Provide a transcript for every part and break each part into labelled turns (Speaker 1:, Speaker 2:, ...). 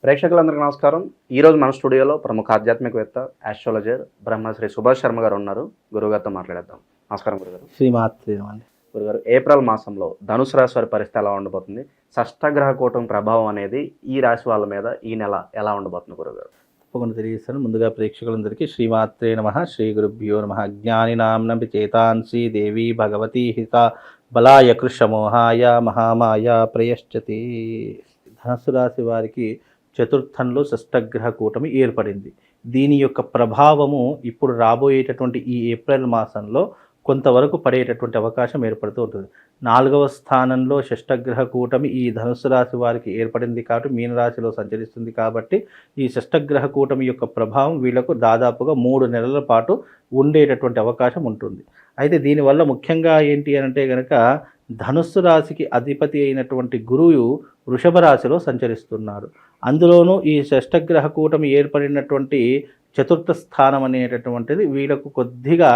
Speaker 1: ప్రేక్షకులందరికీ నమస్కారం. ఈరోజు మన స్టూడియోలో ప్రముఖ ఆధ్యాత్మికవేత్త, ఆస్ట్రాలజర్ బ్రహ్మశ్రీ సుభాష్ శర్మ గారు ఉన్నారు. గురుగారితో మాట్లాడేద్దాం. నమస్కారం గురుగారు.
Speaker 2: శ్రీమాత్రి అండి.
Speaker 1: గురుగారు, ఏప్రిల్ మాసంలో ధనుసు రాశి వారి పరిస్థితి ఎలా ఉండబోతుంది? షష్టగ్రహ కూటమి ప్రభావం అనేది ఈ రాశి వాళ్ళ మీద ఈ నెల ఎలా ఉండబోతుంది గురుగారు?
Speaker 2: తప్పకుండా తెలియజేస్తాను. ముందుగా ప్రేక్షకులందరికీ శ్రీమాత్రే నమః, శ్రీ గురుభ్యో నమః. జ్ఞానినాంనపి చేతాంసి దేవి భగవతి హిత బలాయ కృషమోహాయ మహామాయ ప్రయశ్చతి. ధనుసు రాశి వారికి చతుర్థంలో షష్టగ్రహ కూటమి ఏర్పడింది. దీని యొక్క ప్రభావము ఇప్పుడు రాబోయేటటువంటి ఈ ఏప్రిల్ మాసంలో కొంతవరకు పడేటటువంటి అవకాశం ఏర్పడుతూ ఉంటుంది. 4వ స్థానంలో షష్టగ్రహ కూటమి ఈ ధనుసు రాశి వారికి ఏర్పడింది కాబట్టి మీనరాశిలో సంచరిస్తుంది కాబట్టి ఈ షష్టగ్రహ కూటమి యొక్క ప్రభావం వీళ్లకు దాదాపుగా 3 నెలల పాటు ఉండేటటువంటి అవకాశం ఉంటుంది. అయితే దీనివల్ల ముఖ్యంగా ఏంటి అంటే కనుక ధనుస్సు రాశికి అధిపతి అయినటువంటి గురువు వృషభ రాశిలో సంచరిస్తున్నాడు. అందులోనూ ఈ షష్టగ్రహ కూటమి ఏర్పడినటువంటి చతుర్థ స్థానం అనేటటువంటిది వీళ్ళకు కొద్దిగా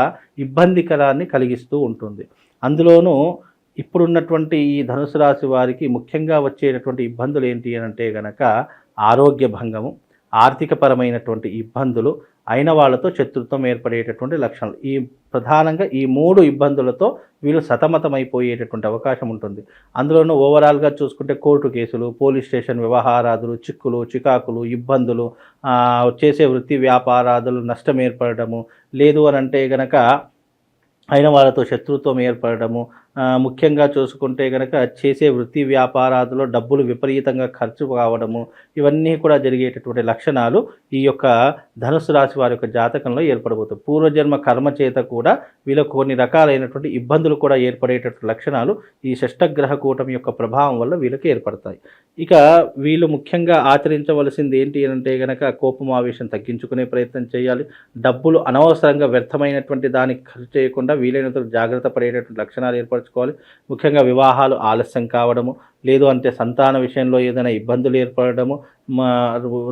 Speaker 2: ఇబ్బందికరాన్ని కలిగిస్తూ ఉంటుంది. అందులోనూ ఇప్పుడున్నటువంటి ఈ ధనుసు రాశి వారికి ముఖ్యంగా వచ్చేటటువంటి ఇబ్బందులు ఏంటి అంటే గనక ఆరోగ్య భంగము, ఆర్థికపరమైనటువంటి ఇబ్బందులు, అయిన వాళ్ళతో శత్రుత్వం ఏర్పడేటటువంటి లక్షణాలు. ఈ ప్రధానంగా ఈ 3 ఇబ్బందులతో వీళ్ళు సతమతమైపోయేటటువంటి అవకాశం ఉంటుంది. అందులోనూ ఓవరాల్గా చూసుకుంటే కోర్టు కేసులు, పోలీస్ స్టేషన్ వ్యవహారాదులు, చిక్కులు, చికాకులు, ఇబ్బందులు, చేసే వృత్తి వ్యాపారాదులు నష్టం ఏర్పడము, లేదు అని అంటే గనక అయిన వాళ్ళతో శత్రుత్వం ఏర్పడము, ముఖ్యంగా చూసుకుంటే కనుక చేసే వృత్తి వ్యాపారాలలో డబ్బులు విపరీతంగా ఖర్చు కావడము, ఇవన్నీ కూడా జరిగేటటువంటి లక్షణాలు ఈ యొక్క ధనుసు రాశి వారి యొక్క జాతకంలో ఏర్పడబోతుంది. పూర్వజన్మ కర్మ చేత కూడా వీళ్ళకు కొన్ని రకాలైనటువంటి ఇబ్బందులు కూడా ఏర్పడేటటువంటి లక్షణాలు ఈ షష్టగ్రహ కూటమి యొక్క ప్రభావం వల్ల వీళ్ళకి ఏర్పడతాయి. ఇక వీళ్ళు ముఖ్యంగా ఆచరించవలసింది ఏంటి అంటే కనుక కోపం ఆవేశం తగ్గించుకునే ప్రయత్నం చేయాలి. డబ్బులు అనవసరంగా వ్యర్థమైనటువంటి దానికి ఖర్చు చేయకుండా వీలైనంత జాగ్రత్త పడేటటువంటి లక్షణాలు ఏర్పరచుకోవాలి. ముఖ్యంగా వివాహాలు ఆలస్యం కావడము, లేదు అంటే సంతాన విషయంలో ఏదైనా ఇబ్బందులు ఏర్పడము,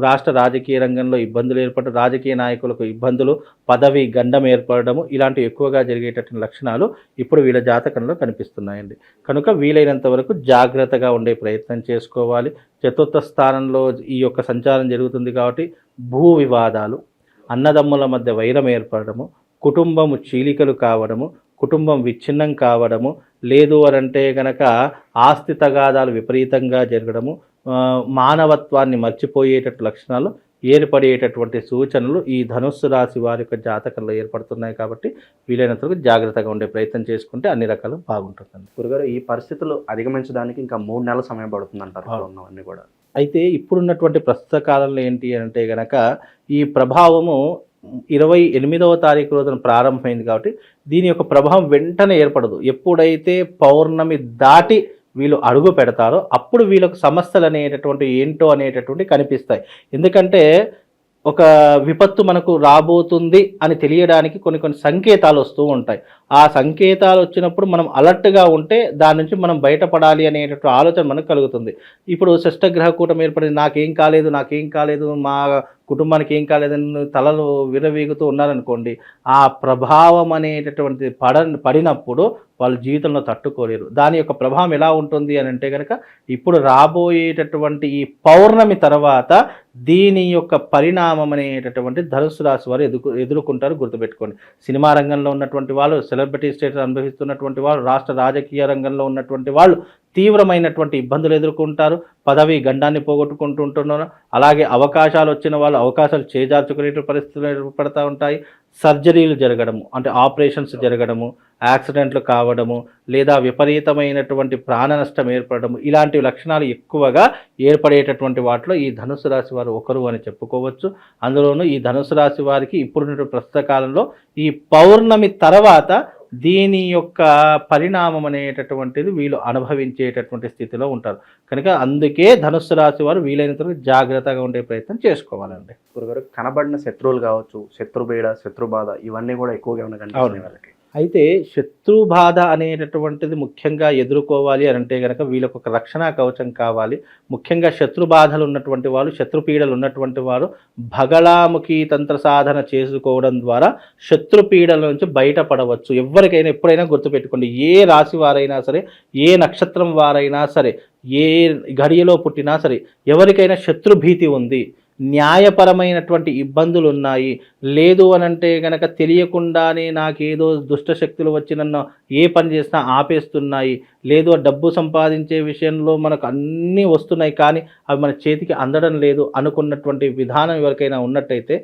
Speaker 2: రాష్ట్ర రాజకీయ రంగంలో ఇబ్బందులు ఏర్పడడం, రాజకీయ నాయకులకు ఇబ్బందులు, పదవి గండం ఏర్పడము, ఇలాంటివి ఎక్కువగా జరిగేటటువంటి లక్షణాలు ఇప్పుడు వీళ్ళ జాతకంలో కనిపిస్తున్నాయండి. కనుక వీలైనంత వరకు జాగ్రత్తగా ఉండే ప్రయత్నం చేసుకోవాలి. చతుర్థ స్థానంలో ఈ యొక్క సంచారం జరుగుతుంది కాబట్టి భూ వివాదాలు, అన్నదమ్ముల మధ్య వైరం ఏర్పడము, కుటుంబము చీలికలు కావడము, కుటుంబం విచ్ఛిన్నం కావడము, లేదు అనంటే గనక ఆస్తి తగాదాలు విపరీతంగా జరగడము, మానవత్వాన్ని మర్చిపోయేటట్టు లక్షణాలు ఏర్పడేటటువంటి సూచనలు ఈ ధనుస్సు రాశి వారి యొక్క జాతకంలో ఏర్పడుతున్నాయి. కాబట్టి వీలైనంతవరకు జాగ్రత్తగా ఉండే ప్రయత్నం చేసుకుంటే అన్ని రకాలు బాగుంటుందండి.
Speaker 1: గురుగారు, ఈ పరిస్థితులు అధిగమించడానికి ఇంకా 3 నెలల సమయం పడుతుంది అంటారు ఉన్నవన్నీ కూడా.
Speaker 2: అయితే ఇప్పుడున్నటువంటి ప్రస్తుత కాలంలో ఏంటి అంటే గనక ఈ ప్రభావము 28వ తారీఖు రోజున ప్రారంభమైంది కాబట్టి దీని యొక్క ప్రభావం వెంటనే ఏర్పడదు. ఎప్పుడైతే పౌర్ణమి దాటి వీళ్ళు అడుగు పెడతారో అప్పుడు వీళ్ళకు సమస్యలు అనేటటువంటి ఏంటో అనేటటువంటి కనిపిస్తాయి. ఎందుకంటే ఒక విపత్తు మనకు రాబోతుంది అని తెలియడానికి కొన్ని సంకేతాలు వస్తూ ఉంటాయి. ఆ సంకేతాలు వచ్చినప్పుడు మనం అలర్ట్గా ఉంటే దాని నుంచి మనం బయటపడాలి అనేటటువంటి ఆలోచన మనకు కలుగుతుంది. ఇప్పుడు షష్టగ్రహ కూటమి ఏర్పడింది, నాకేం కాలేదు, మా కుటుంబానికి ఏం కాలేదని తలలు విరవీగుతూ ఉన్నారనుకోండి, ఆ ప్రభావం అనేటటువంటి పడినప్పుడు వాళ్ళ జీవితంలో తట్టుకోలేరు. దాని యొక్క ప్రభావం ఎలా ఉంటుంది అని అంటే కనుక ఇప్పుడు రాబోయేటటువంటి ఈ పౌర్ణమి తర్వాత దీని యొక్క పరిణామం అనేటటువంటి ధనుసు రాశి వారు ఎదుర్కొంటారు. గుర్తుపెట్టుకోండి. సినిమా రంగంలో ఉన్నటువంటి వాళ్ళు, సెలబ్రిటీ స్టేటస్ అనుభవిస్తున్నటువంటి వాళ్ళు, రాష్ట్ర రాజకీయ రంగంలో ఉన్నటువంటి వాళ్ళు తీవ్రమైనటువంటి ఇబ్బందులు ఎదుర్కొంటారు. పదవి గండాన్ని పోగొట్టుకుంటుంటున్నారు. అలాగే అవకాశాలు వచ్చిన వాళ్ళు అవకాశాలు చేజార్చుకునే పరిస్థితులు ఏర్పడుతూ ఉంటాయి. సర్జరీలు జరగడము, అంటే ఆపరేషన్స్ జరగడము, యాక్సిడెంట్లు కావడము, లేదా విపరీతమైనటువంటి ప్రాణ నష్టం ఏర్పడము, ఇలాంటి లక్షణాలు ఎక్కువగా ఏర్పడేటటువంటి వాటిలో ఈ ధనుసు రాశి వారు ఒకరు అని చెప్పుకోవచ్చు. అందులోనూ ఈ ధనుసు రాశి వారికి ఇప్పుడున్న ప్రస్తుత కాలంలో ఈ పౌర్ణమి తర్వాత దీని యొక్క పరిణామం అనేటటువంటిది వీళ్ళు అనుభవించేటటువంటి స్థితిలో ఉంటారు. కనుక అందుకే ధనుస్సు రాశి వారు వీలైనంత జాగ్రత్తగా ఉండే ప్రయత్నం చేసుకోవాలండి.
Speaker 1: గురుగారు, కనబడిన శత్రువులు కావచ్చు, శత్రుబీడ, శత్రుబాధ ఇవన్నీ కూడా ఎక్కువగా ఉన్నాయి వాళ్ళకి.
Speaker 2: అయితే శత్రుబాధ అనేటటువంటిది ముఖ్యంగా ఎదుర్కోవాలి అని అంటే కనుక వీళ్ళకు ఒక రక్షణ కవచం కావాలి. ముఖ్యంగా శత్రుబాధలు ఉన్నటువంటి వాళ్ళు, శత్రుపీడలు ఉన్నటువంటి వారు భగళాముఖి తంత్ర సాధన చేసుకోవడం ద్వారా శత్రుపీడల నుంచి బయటపడవచ్చు. ఎవరికైనా ఎప్పుడైనా గుర్తుపెట్టుకోండి, ఏ రాశి వారైనా సరే, ఏ నక్షత్రం వారైనా సరే, ఏ ఘడియలో పుట్టినా సరే ఎవరికైనా శత్రుభీతి ఉంది, న్యాయపరమైనటువంటి ఇబ్బందులు ఉన్నాయి, లేదు అనంటే గనక తెలియకుండానే నాకేదో దుష్టశక్తులు వచ్చి నన్ను ఏ పని చేసినా ఆపేస్తున్నాయి, లేదు డబ్బు సంపాదించే విషయంలో మనకు అన్నీ వస్తున్నాయి కానీ అవి మన చేతికి అందడం లేదు అనుకున్నటువంటి విధానం ఎవరికైనా ఉన్నట్టయితే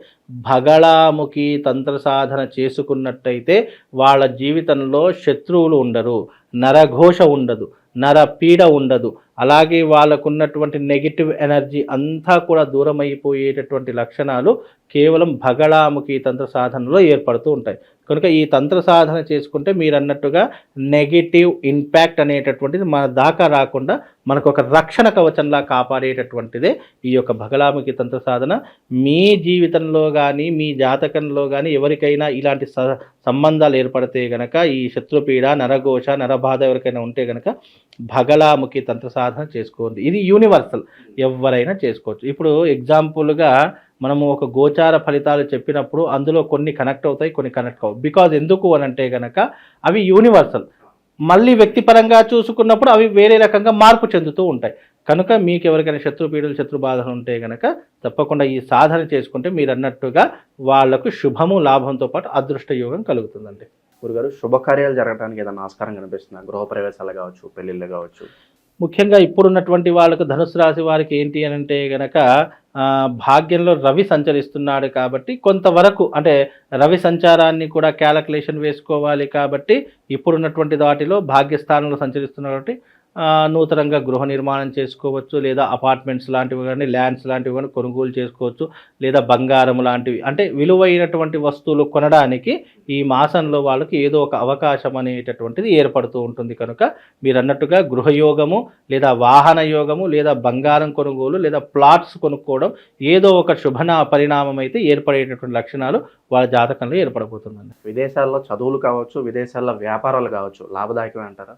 Speaker 2: భగళాముఖి తంత్ర సాధన చేసుకున్నట్టయితే వాళ్ళ జీవితంలో శత్రువులు ఉండరు, నరఘోష ఉండదు, నరపీడ ఉండదు, అలాగే వాళ్ళకున్నటువంటి నెగిటివ్ ఎనర్జీ అంతా కూడా దూరం అయిపోయేటటువంటి లక్షణాలు కేవలం భగళాముఖి తంత్ర సాధనలో ఏర్పడుతూ ఉంటాయి. కనుక ఈ తంత్ర సాధన చేసుకుంటే మీరు అన్నట్టుగా నెగిటివ్ ఇంపాక్ట్ అనేటటువంటిది మన దాకా రాకుండా మనకు ఒక రక్షణ కవచంలా కాపాడేటటువంటిదే ఈ యొక్క భగళాముఖి తంత్ర సాధన. మీ జీవితంలో కానీ మీ జాతకంలో కానీ ఎవరికైనా ఇలాంటి సంబంధాలు ఏర్పడితే గనక, ఈ శత్రుపీడ, నరఘోష, నరబాధ ఎవరికైనా ఉంటే గనక భగళాముఖి తంత్ర సాధన చేసుకోండి. ఇది యూనివర్సల్, ఎవరైనా చేసుకోవచ్చు. ఇప్పుడు ఎగ్జాంపుల్గా మనము ఒక గోచార ఫలితాలు చెప్పినప్పుడు అందులో కొన్ని కనెక్ట్ అవుతాయి, కొన్ని కనెక్ట్ కావు. బికాజ్ ఎందుకు అని అంటే కనుక అవి యూనివర్సల్. మళ్ళీ వ్యక్తిపరంగా చూసుకున్నప్పుడు అవి వేరే రకంగా మార్పు చెందుతూ ఉంటాయి. కనుక మీకు ఎవరికైనా శత్రుపీడలు, శత్రుబాధలు ఉంటే కనుక తప్పకుండా ఈ సాధన చేసుకుంటే మీరు అన్నట్టుగా వాళ్లకు శుభము, లాభంతో పాటు అదృష్ట యోగం కలుగుతుందండి.
Speaker 1: గురుగారు, శుభకార్యాలు జరగడానికి ఏదైనా ఆస్కారం కనిపిస్తుందా? గృహప్రవేశాలు కావచ్చు, పెళ్ళిళ్ళు కావచ్చు.
Speaker 2: ముఖ్యంగా ఇప్పుడున్నటువంటి వాళ్ళకు ధనుసు రాశి వారికి ఏంటి అని అంటే గనక భాగ్యంలో రవి సంచరిస్తున్నాడు కాబట్టి కొంతవరకు అంటే రవి సంచారాన్ని కూడా క్యాలిక్యులేషన్ వేసుకోవాలి కాబట్టి ఇప్పుడున్నటువంటి వాటిలో భాగ్యస్థానంలో సంచరిస్తున్నారు కాబట్టి నూతనంగా గృహ నిర్మాణం చేసుకోవచ్చు, లేదా అపార్ట్మెంట్స్ లాంటివి కానీ, ల్యాండ్స్ లాంటివి కానీ కొనుగోలు చేసుకోవచ్చు, లేదా బంగారం లాంటివి అంటే విలువైనటువంటి వస్తువులు కొనడానికి ఈ మాసంలో వాళ్ళకి ఏదో ఒక అవకాశం అనేటటువంటిది ఏర్పడుతూ ఉంటుంది. కనుక మీరు అన్నట్టుగా గృహయోగము, లేదా వాహన యోగము, లేదా బంగారం కొనుగోలు, లేదా ప్లాట్స్ కొనుక్కోవడం ఏదో ఒక పరిణామం అయితే ఏర్పడేటటువంటి లక్షణాలు వాళ్ళ జాతకంలో ఏర్పడబోతుందండి.
Speaker 1: విదేశాల్లో చదువులు కావచ్చు, విదేశాల్లో వ్యాపారాలు కావచ్చు, లాభదాయకమే అంటారా?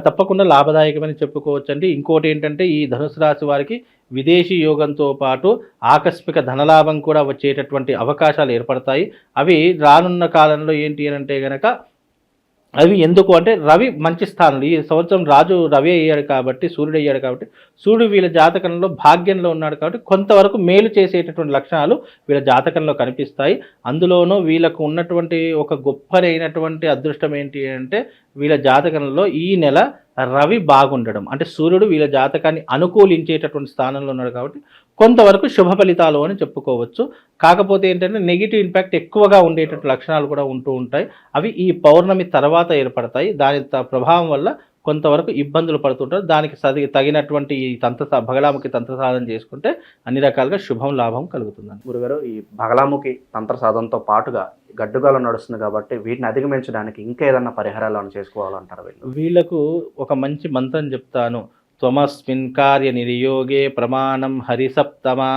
Speaker 2: తప్పకుండా లాభదాయకమని చెప్పుకోవచ్చండి. ఇంకోటి ఏంటంటే ఈ ధనుసు రాశి వారికి విదేశీ యోగంతో పాటు ఆకస్మిక ధనలాభం కూడా వచ్చేటటువంటి అవకాశాలు ఏర్పడతాయి. అవి రానున్న కాలంలో ఏంటి అని అంటే కనుక అవి ఎందుకు అంటే రవి మంచి స్థానంలో ఈ సంవత్సరం రాజు రవి అయ్యాడు కాబట్టి, సూర్యుడు అయ్యాడు కాబట్టి, సూర్యుడు వీళ్ళ జాతకంలో భాగ్యంలో ఉన్నాడు కాబట్టి కొంతవరకు మేలు చేసేటటువంటి లక్షణాలు వీళ్ళ జాతకంలో కనిపిస్తాయి. అందులోనూ వీళ్ళకు ఉన్నటువంటి ఒక గొప్పదైనటువంటి అదృష్టం ఏంటి అంటే వీళ్ళ జాతకంలో ఈ నెల రవి బాగుండడం, అంటే సూర్యుడు వీళ్ళ జాతకాన్ని అనుకూలించేటటువంటి స్థానంలో ఉన్నాడు కాబట్టి కొంతవరకు శుభ ఫలితాలు అని చెప్పుకోవచ్చు. కాకపోతే ఏంటంటే నెగిటివ్ ఇంపాక్ట్ ఎక్కువగా ఉండేటటువంటి లక్షణాలు కూడా ఉంటూ ఉంటాయి. అవి ఈ పౌర్ణమి తర్వాత ఏర్పడతాయి. దాని ప్రభావం వల్ల కొంతవరకు ఇబ్బందులు పడుతుంటారు. దానికి తగినటువంటి ఈ భగళాముఖి తంత్ర సాధన చేసుకుంటే అన్ని రకాలుగా శుభం, లాభం కలుగుతుందండి.
Speaker 1: గురుగారు, ఈ భగళాముఖి తంత్ర సాధనతో పాటుగా గడ్డుగాలం నడుస్తుంది కాబట్టి వీటిని అధిగమించడానికి ఇంకా ఏదన్నా పరిహారాలు చేసుకోవాలంటారు?
Speaker 2: వీళ్ళకు ఒక మంచి మంత్రం చెప్తాను. త్వమస్మిన్ కార్య నిర్యోగే ప్రమాణం హరిసప్తమా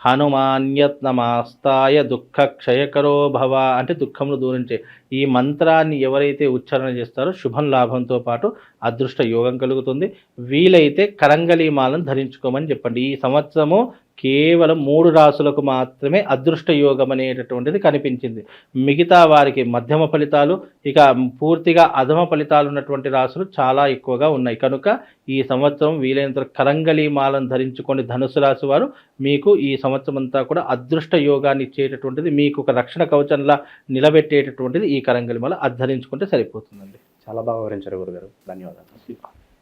Speaker 2: హనుమాన్యత్నమాస్తాయ దుఃఖ క్షయకరో భవ, అంటే దుఃఖములు దూరించే ఈ మంత్రాన్ని ఎవరైతే ఉచ్చారణ చేస్తారో శుభం, లాభంతో పాటు అదృష్ట యోగం కలుగుతుంది. వీలైతే కరంగలీమాలను ధరించుకోమని చెప్పండి. ఈ సంవత్సరము కేవలం 3 రాసులకు మాత్రమే అదృష్ట యోగం అనేటటువంటిది కనిపించింది. మిగతా వారికి మధ్యమ ఫలితాలు, ఇక పూర్తిగా అధమ ఫలితాలు ఉన్నటువంటి రాసులు చాలా ఎక్కువగా ఉన్నాయి. కనుక ఈ సంవత్సరం వీలైనంత కరంగలీమాలను ధరించుకొని ధనుసు రాశి వారు మీకు ఈ సంవత్సరం అంతా కూడా అదృష్ట యోగాన్ని ఇచ్చేటటువంటిది, మీకు ఒక రక్షణ కవచంలా నిలబెట్టేటటువంటిది ఈ కరంగలిమాల ధరించుకుంటే సరిపోతుందండి.
Speaker 1: చాలా బాగా వివరించారు గురుగారు, ధన్యవాదాలు.